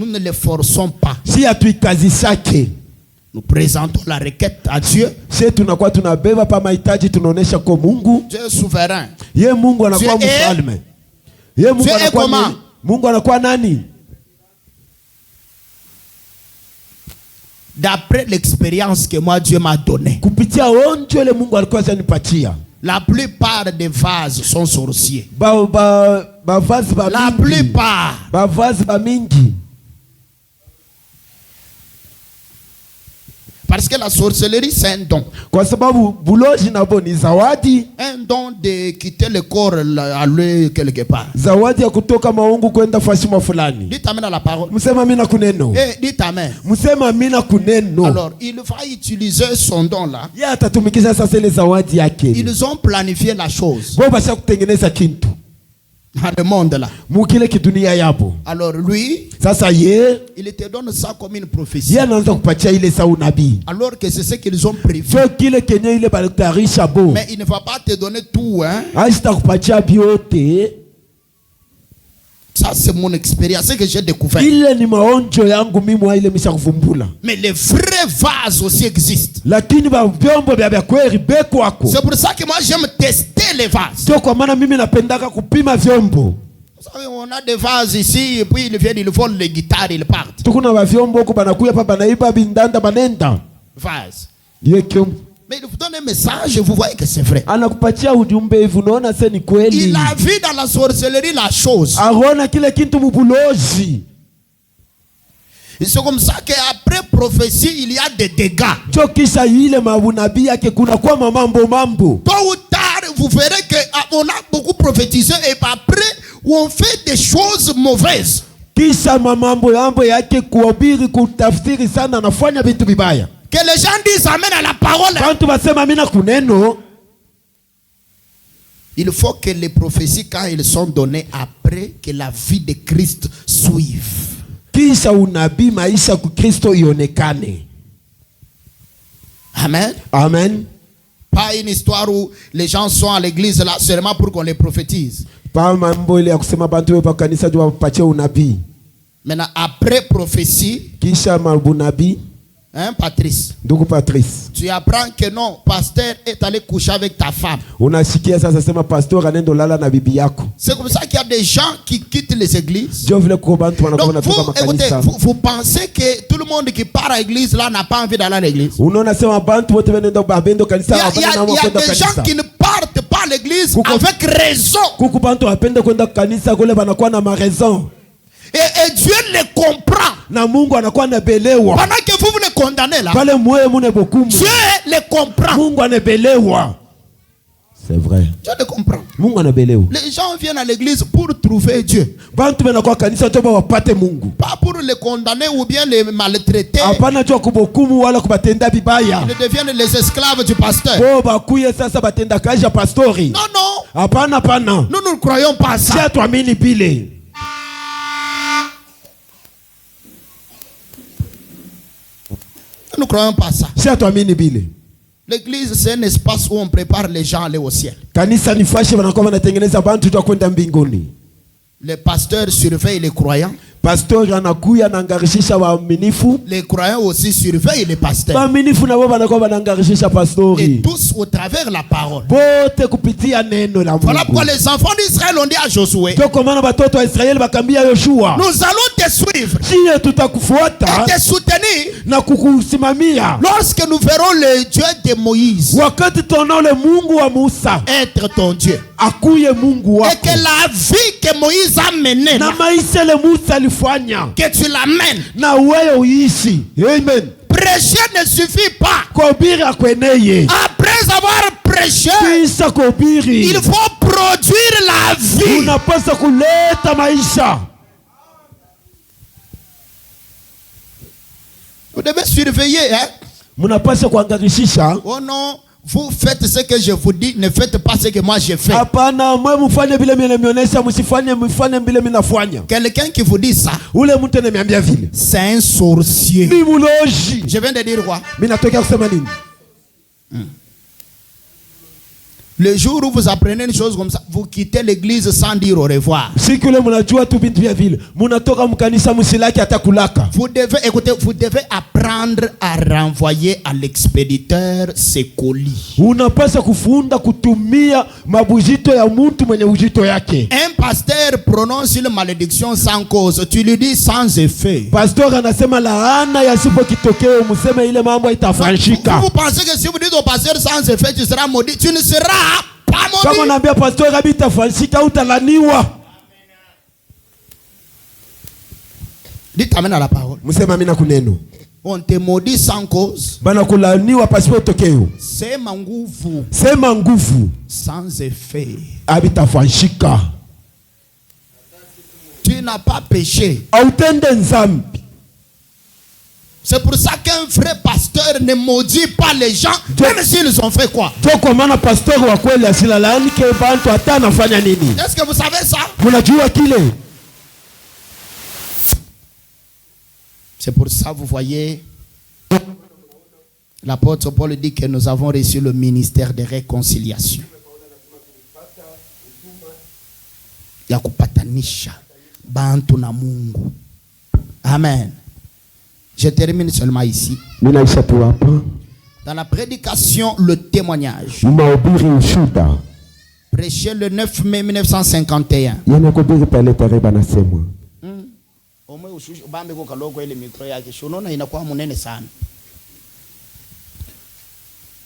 ne les forçons pas. Nous présentons la requête à Dieu. Dieu est souverain. Dieu est comment? D'après l'expérience que moi Dieu m'a donnée, la plupart des vases sont sorciers. La plupart. Parce que la sorcellerie, c'est un don. Un don de quitter le corps, aller quelque part. Dites amen à la parole. Dites amen. Alors, il va utiliser son don là. Ils ont planifié la chose. Dans le monde là. Alors lui, il te donne ça comme une prophétie. Alors que c'est ce qu'ils ont prévu. Mais il ne va pas te donner tout, hein. Ça c'est mon expérience, c'est que j'ai découvert. Mais les vrais vases aussi existent. C'est pour ça que moi j'aime tester les vases. On a des vases ici et puis ils viennent, ils volent les guitares, ils partent. Vase. Mais il vous donne un message et vous voyez que c'est vrai. Il a vu dans la sorcellerie la chose. Et c'est comme ça qu'après prophétie, il y a des dégâts. Tôt ou tard, vous verrez qu'on a beaucoup prophétisé et après, on fait des choses mauvaises. Que les gens disent amen à la parole. Il faut que les prophéties, quand elles sont données après que la vie de Christ suive. Amen. Amen. Pas une histoire où les gens sont à l'église là seulement pour qu'on les prophétise. Maintenant, après prophétie, hein, Patrice, tu apprends que non, pasteur est allé coucher avec ta femme. C'est comme ça qu'il y a des gens qui quittent les églises. Donc vous pensez que tout le monde qui part à l'église là n'a pas envie d'aller à l'église? Il y a des gens qui ne partent pas à l'église avec raison. Et Dieu les comprend. Pendant que vous les condamnez là, Dieu les comprend. C'est vrai. Tu le comprends. Les gens viennent à l'église pour trouver Dieu. Pas pour le condamner ou bien les maltraiter. Ils deviennent les esclaves du pasteur. Non. Nous ne croyons pas à ça. Nous ne croyons pas à ça. L'église, c'est un espace où on prépare les gens à aller au ciel. Les pasteurs surveillent les croyants. Les croyants aussi surveillent les pasteurs. Et tous au travers la parole. Voilà pourquoi les enfants d'Israël ont dit à Josué, nous allons te suivre et te soutenir lorsque nous verrons le Dieu de Moïse être ton Dieu. Et que la vie que Moïse a menée, que tu l'amènes. Amen. Prêcher ne suffit pas. Après avoir prêché, il faut produire la vie. Vous devez surveiller. Oh non. Vous faites ce que je vous dis, ne faites pas ce que moi je fais. Quelqu'un qui vous dit ça, c'est un sorcier. Je viens de dire quoi? Le jour où vous apprenez une chose comme ça, vous quittez l'église sans dire au revoir. Vous devez apprendre à renvoyer à l'expéditeur ses colis. Un pasteur prononce une malédiction sans cause. Tu lui dis sans effet. Vous pensez que si vous dites au pasteur sans effet, tu seras maudit? Tu ne seras pas maudit. Dites amen à la parole. On te maudit sans cause. C'est nguvu. Sans effet. Tu n'as pas péché. C'est pour ça qu'un vrai pasteur ne maudit pas les gens, même s'ils ont fait quoi. Est-ce que vous savez ça? C'est pour ça, vous voyez, l'apôtre Paul dit que nous avons reçu le ministère de réconciliation. Ya kupatanisha bantu na Mungu. Amen. Je termine seulement ici. Dans la prédication, le témoignage. Prêché le 9 mai 1951.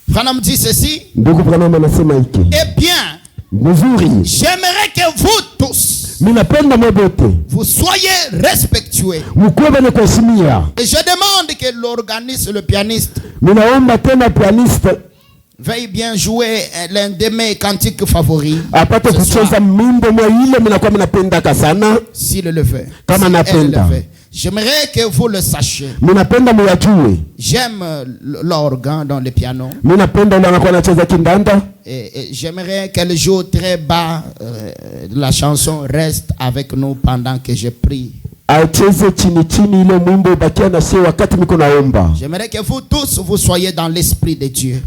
Branham dit ceci. Eh bien, j'aimerais que vous tous vous soyez respectueux. Et je demande que l'organiste, le pianiste, veuille bien jouer l'un de mes cantiques favoris. S'il le fait. J'aimerais que vous le sachiez. J'aime l'orgue dans le piano. Et j'aimerais qu'elle joue très bas la chanson Reste avec nous pendant que je prie. J'aimerais que vous tous vous soyez dans l'esprit de Dieu.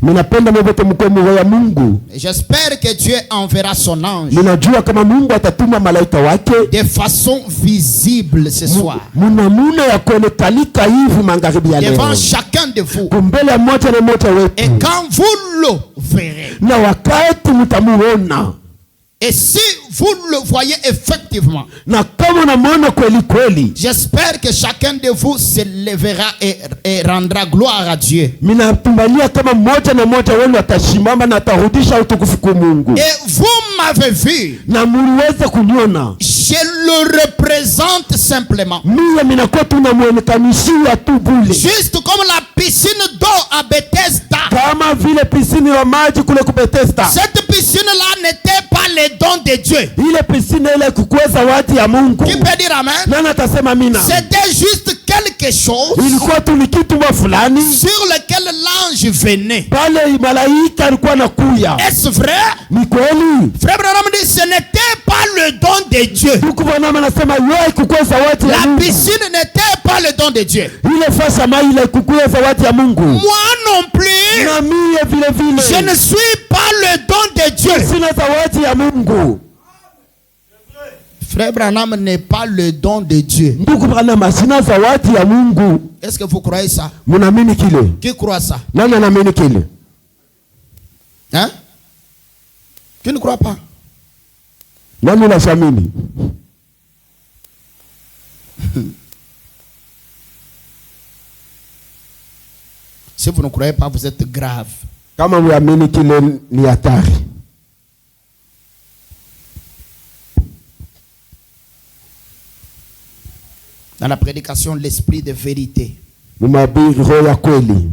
Et j'espère que Dieu enverra son ange de façon visible ce soir devant chacun de vous. Et quand vous le verrez, et si vous le voyez effectivement, j'espère que chacun de vous se lèvera et rendra gloire à Dieu. Et vous m'avez vu. Je le représente simplement. Juste comme la piscine d'eau à Bethesda. Cette piscine don de Dieu. Ile piscine ile kukuwa zawadi ya Mungu. Qui peut dire amen? Nani atasema amina? C'était juste quelque chose ilikuwa tu ni kitu fulani sur lequel l'ange venait. Pale malaika alikuwa anakuya. Est-ce vrai? Ni kweli. Frère Branham dit ce n'était pas le don de Dieu. Ndugu Branham anasema yeye kukuwa zawadi ya Mungu. La piscine n'était pas le don de Dieu. Ile fasa mai ile kukuwa zawadi ya Mungu. Moi non plus. Na mie vile vile. Je ne suis pas le don de Dieu. Sina zawadi ya Mungu. Frère Branham n'est pas le don de Dieu. Ndugu Branham sina zawadi ya Mungu. Est-ce que vous croyez ça? Munaamini kile? Qui croit ça? Nani anaamini kile? Hein? Qui ne croit pas? Nani anashamini? Si vous ne croyez pas, vous êtes grave. Kama muamini kile ni hatari. Dans la prédication, l'esprit de vérité. Mumabiri roho ya kweli.